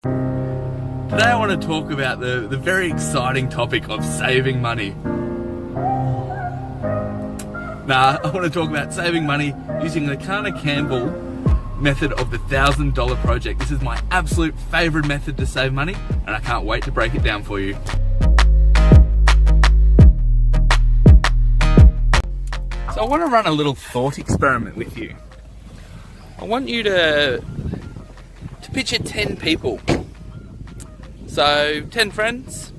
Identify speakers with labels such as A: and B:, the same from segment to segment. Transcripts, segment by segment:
A: Today I want to talk about the very exciting topic of saving money. I want to talk about saving money using the Canna Campbell method of the $1,000 project. This is my absolute favourite method to save money, and I can't wait to break it down for you. So I want to run a little thought experiment with you. I want you to picture 10 people. So 10 friends.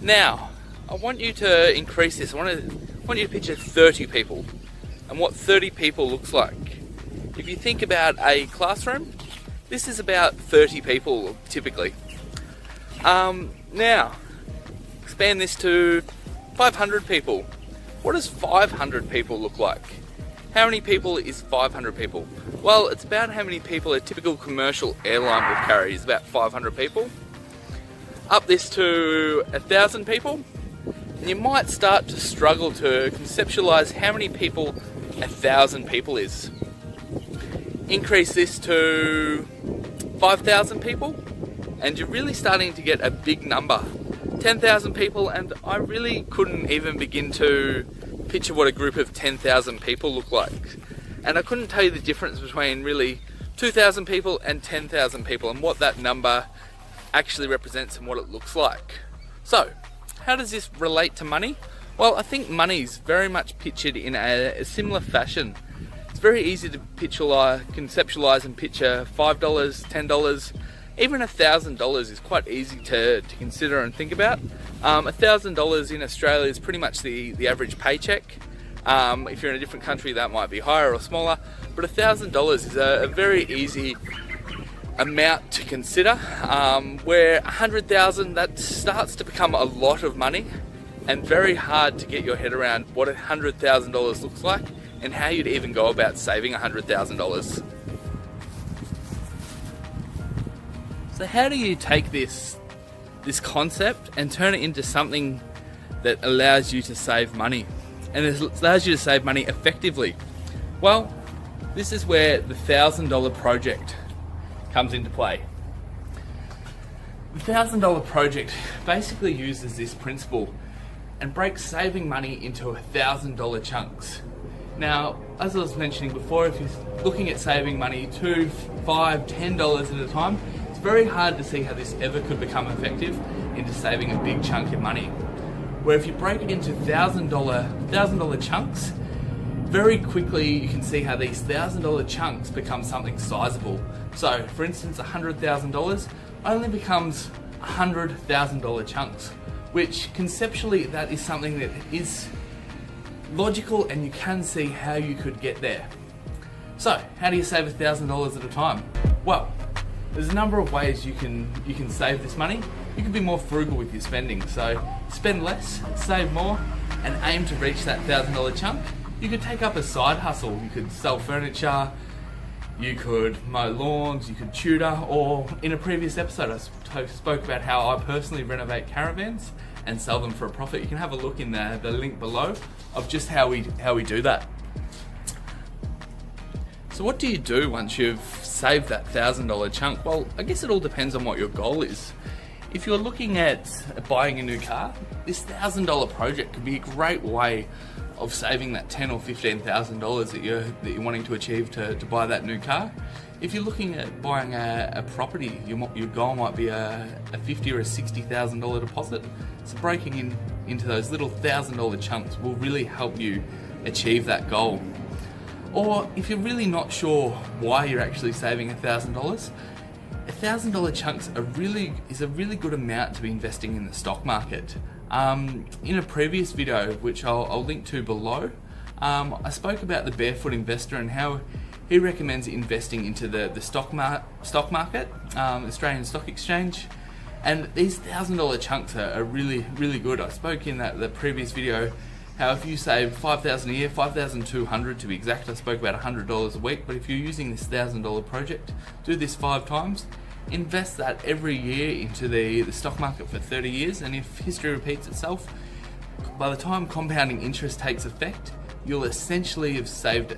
A: Now, I want you to increase this. I want you to picture 30 people and what 30 people looks like. If you think about a classroom, this is about 30 people typically. Now, expand this to 500 people. What does 500 people look like? How many people is 500 people? Well, it's about how many people a typical commercial airline will carry, is about 500 people. Up this to 1,000 people, and you might start to struggle to conceptualize how many people 1,000 people is. Increase this to 5,000 people, and you're really starting to get a big number. 10,000 people, and I really couldn't even begin to picture what a group of 10,000 people look like. And I couldn't tell you the difference between really 2,000 people and 10,000 people and what that number actually represents and what it looks like. So, how does this relate to money? Well, I think money is very much pictured in a similar fashion. It's very easy to conceptualize and picture $5, $10, even $1,000 is quite easy to consider and think about. $1,000 in Australia is pretty much the average paycheck. If you're in a different country, that might be higher or smaller, but $1,000 is a very easy amount to consider. Where 100,000, that starts to become a lot of money and very hard to get your head around what $100,000 looks like and how you'd even go about saving $100,000. So how do you take this concept and turn it into something that allows you to save money? And it allows you to save money effectively. Well, this is where the $1,000 project comes into play. The $1,000 project basically uses this principle and breaks saving money into $1,000 chunks. Now, as I was mentioning before, if you're looking at saving money $2, $5, $10 at a time, it's very hard to see how this ever could become effective into saving a big chunk of money. Where if you break it into $1,000 chunks, very quickly you can see how these $1,000 chunks become something sizable. So, for instance, $100,000 only becomes $100,000 chunks, which conceptually that is something that is logical and you can see how you could get there. So, how do you save $1,000 at a time? Well, there's a number of ways you can save this money. You can be more frugal with your spending, so spend less, save more, and aim to reach that $1,000 chunk. You could take up a side hustle. You could sell furniture, you could mow lawns, you could tutor, or in a previous episode I spoke about how I personally renovate caravans and sell them for a profit. You can have a look in the link below of just how we do that. So what do you do once you've saved that $1,000 chunk? Well, I guess it all depends on what your goal is. If you're looking at buying a new car, this $1,000 project could be a great way of saving that $10,000 or $15,000 that you're wanting to achieve to buy that new car. If you're looking at buying a property, your goal might be a $50,000 or a $60,000 deposit. So breaking into those little $1,000 chunks will really help you achieve that goal. Or if you're really not sure why you're actually saving $1,000, $1,000 chunks is a really good amount to be investing in the stock market. In a previous video, which I'll link to below, I spoke about the Barefoot investor and how he recommends investing into the stock market, Australian Stock Exchange, and these $1,000 chunks are really, really good. I spoke in the previous video how if you save $5,000 a year, $5,200 to be exact, I spoke about $100 a week, but if you're using this $1,000 project, do this 5 times, invest that every year into the stock market for 30 years, and if history repeats itself, by the time compounding interest takes effect, you'll essentially have saved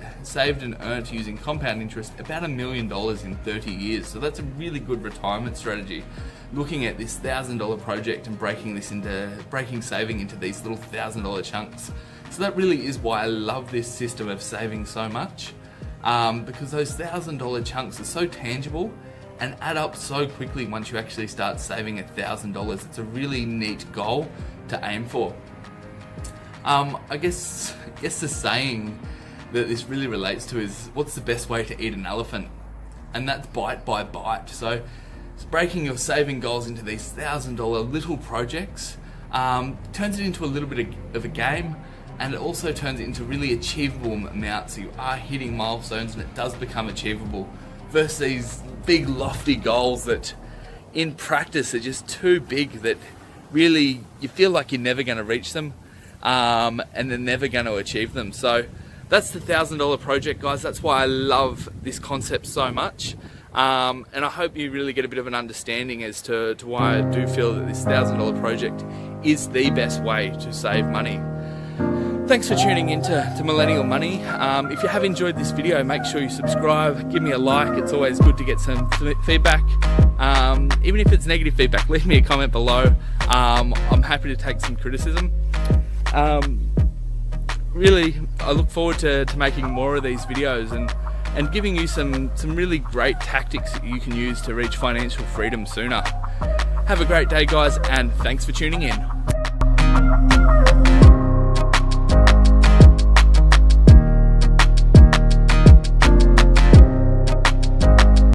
A: and earned using compound interest about $1 million in 30 years. So that's a really good retirement strategy. Looking at this $1,000 project and breaking saving into these little $1,000 chunks. So that really is why I love this system of saving so much, because those $1,000 chunks are so tangible and add up so quickly once you actually start saving $1,000. It's a really neat goal to aim for. I guess the saying that this really relates to is, what's the best way to eat an elephant? And that's bite by bite. So it's breaking your saving goals into these $1,000 little projects, turns it into a little bit of a game, and it also turns it into really achievable amounts. So you are hitting milestones and it does become achievable, versus these big lofty goals that in practice are just too big that really you feel like you're never going to reach them, and they're never going to achieve them. So that's the $1,000 project, guys. That's why I love this concept so much. And I hope you really get a bit of an understanding as to why I do feel that this $1,000 project is the best way to save money. Thanks for tuning in to Millennial Money. If you have enjoyed this video, make sure you subscribe, give me a like. It's always good to get some feedback. Even if it's negative feedback, leave me a comment below. I'm happy to take some criticism. Really, I look forward to making more of these videos and giving you some really great tactics that you can use to reach financial freedom sooner. Have a great day, guys, and thanks for tuning in.